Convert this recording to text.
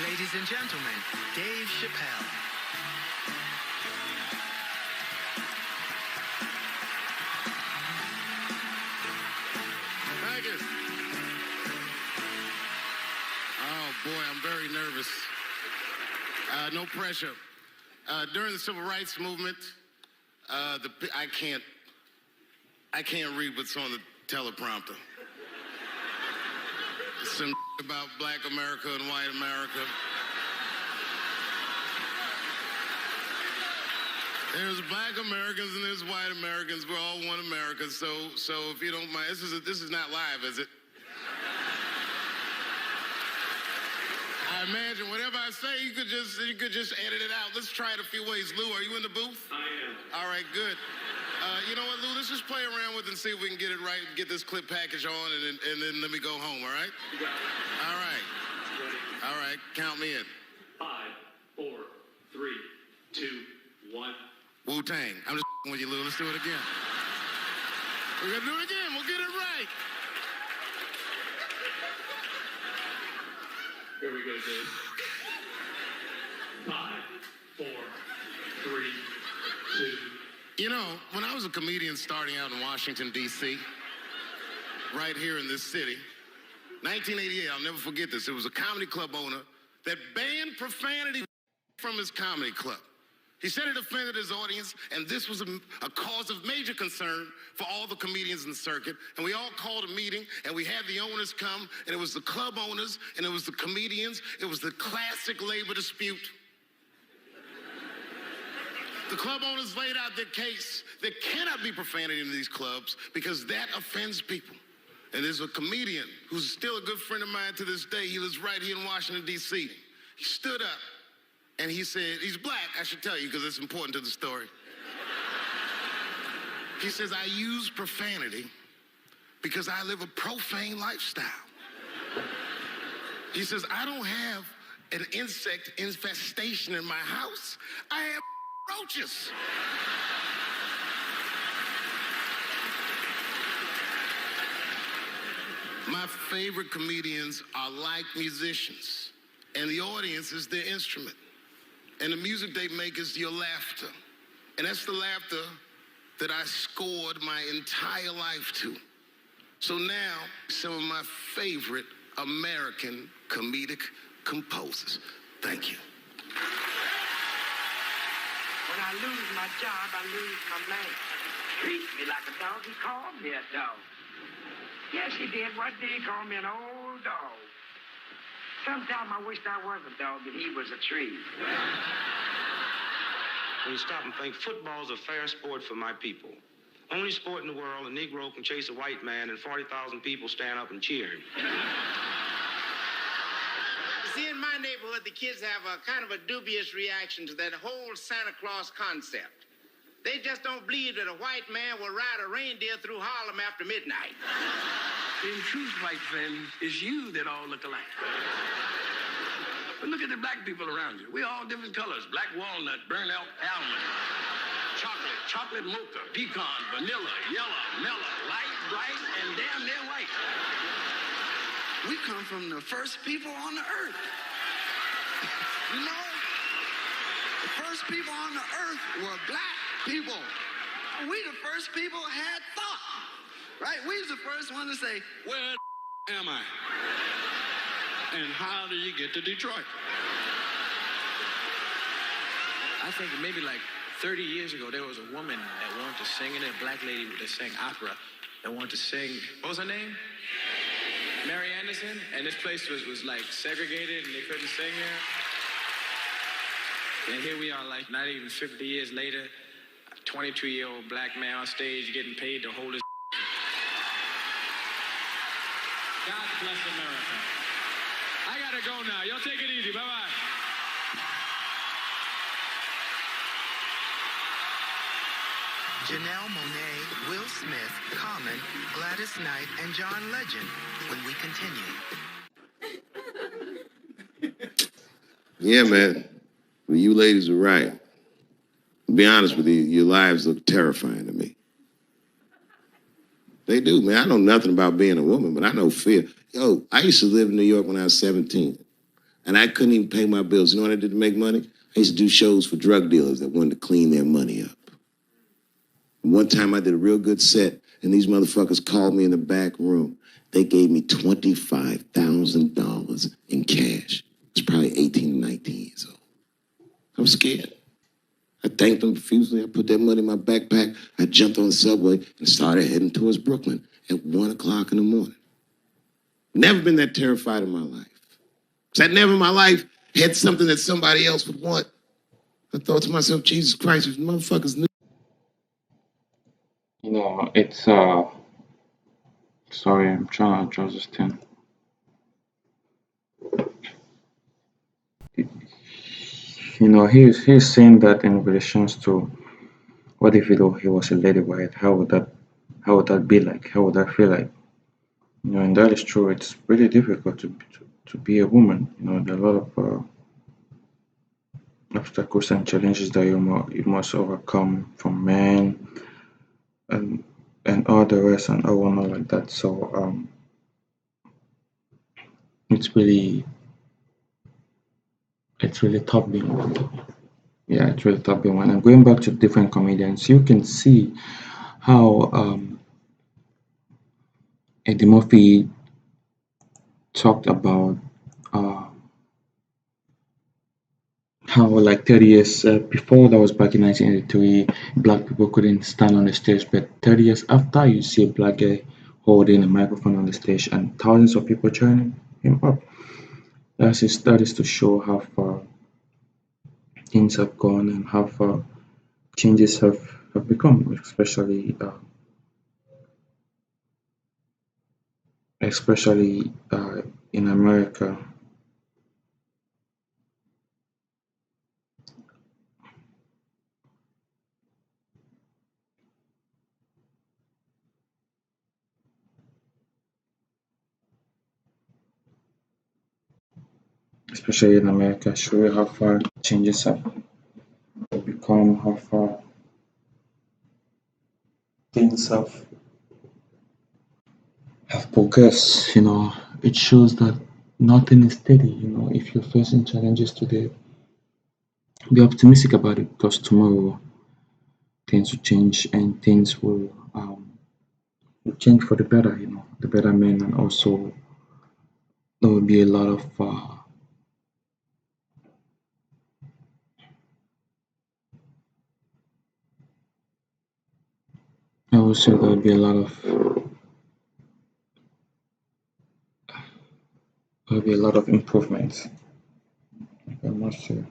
Ladies and gentlemen, Dave Chappelle. Thank you. Oh boy, I'm very nervous. No pressure. During the Civil Rights Movement, I can't read what's on the teleprompter. Some about Black America and white America. There's Black Americans and there's white Americans. We're all one America. So if you don't mind, this is not live, is it? I imagine whatever I say, you could just edit it out. Let's try it a few ways. Lou, are you in the booth? I am. All right, good. You know what, Lou? Let's just play around with it and see if we can get it right, get this clip package on, and then let me go home, all right? You got it. All right. Ready? All right, count me in. 5, 4, 3, 2, 1. Wu-Tang. I'm just with you, Lou. Let's do it again. We're going to do it again. We'll get it right. Here we go, Dave. 5, 4, 3, 2. You know, when I was a comedian starting out in Washington, D.C., right here in this city, 1988, I'll never forget this. It was a comedy club owner that banned profanity from his comedy club. He said it offended his audience, and this was a cause of major concern for all the comedians in the circuit. And we all called a meeting, and we had the owners come, and it was the club owners, and it was the comedians. It was the classic labor dispute. The club owners laid out their case. There cannot be profanity in these clubs because that offends people. And there's a comedian who's still a good friend of mine to this day. He lives right here in Washington, D.C. He stood up and he said, he's black, I should tell you because it's important to the story. He says, I use profanity because I live a profane lifestyle. He says, I don't have an insect infestation in my house. I have roaches. My favorite comedians are like musicians, and the audience is their instrument. And the music they make is your laughter. And that's the laughter that I scored my entire life to. So now, some of my favorite American comedic composers. Thank you. When I lose my job, I lose my man. Treats me like a dog. He called me a dog. Yes, he did. One day he called me an old dog. Sometimes I wished I was a dog and he was a tree. When you stop and think, football's a fair sport for my people. Only sport in the world a Negro can chase a white man and 40,000 people stand up and cheer him. See, in my neighborhood, the kids have a kind of a dubious reaction to that whole Santa Claus concept. They just don't believe that a white man will ride a reindeer through Harlem after midnight. In truth, white friend, it's you that all look alike. But look at the black people around you. We're all different colors. Black walnut, burnt almond, chocolate mocha, pecan, vanilla, yellow, mellow, light, bright, and damn near white. We come from the first people on the earth. You know, the first people on the earth were black people. We the first people had thought, right? We was the first one to say, where am I? And how do you get to Detroit? I think maybe like 30 years ago, there was a woman that wanted to sing, and a black lady that sang opera that wanted to sing. What was her name? Mary Anderson. And this place was like segregated, and they couldn't sing here. And here we are, like not even 50 years later, a 22-year-old black man on stage getting paid to hold his. God bless America. I gotta go now. Y'all take it easy. Bye-bye. Janelle Monáe, Will Smith, Common, Gladys Knight, and John Legend when we continue. Yeah, man. Well, you ladies are right. To be honest with you, your lives look terrifying to me. They do, man. I know nothing about being a woman, but I know fear. Yo, I used to live in New York when I was 17. And I couldn't even pay my bills. You know what I did to make money? I used to do shows for drug dealers that wanted to clean their money up. One time I did a real good set, and these motherfuckers called me in the back room. They gave me $25,000 in cash. I was probably 18, 19 years old. I was scared. I thanked them profusely. I put that money in my backpack. I jumped on the subway and started heading towards Brooklyn at 1 o'clock in the morning. Never been that terrified in my life. Because I never in my life had something that somebody else would want. I thought to myself, Jesus Christ, if motherfuckers knew. You know, it's sorry, I'm trying to draw this thing. You know, he's saying that in relations to what if he was a lady white? How would that be like? How would that feel like? You know, and that is true. It's really difficult to be a woman. You know, there are a lot of obstacles and challenges that you must overcome from men and all the rest and all whatnot like that. So it's really tough being one. Yeah, it's really tough being one. And going back to different comedians, you can see how Eddie Murphy talked about uh, how like 30 years before, that was back in 1983, black people couldn't stand on the stage, but 30 years after, you see a black guy holding a microphone on the stage and thousands of people cheering him up. That is to show how far things have gone and how far changes have become, especially in America. Especially in America, show you how far changes have become, how far things have progressed. You know, it shows that nothing is steady. You know, if you're facing challenges today, be optimistic about it because tomorrow things will change and things will change for the better. You know, the better men, and also there will be a lot of I would say there will be a lot of improvements. I must say.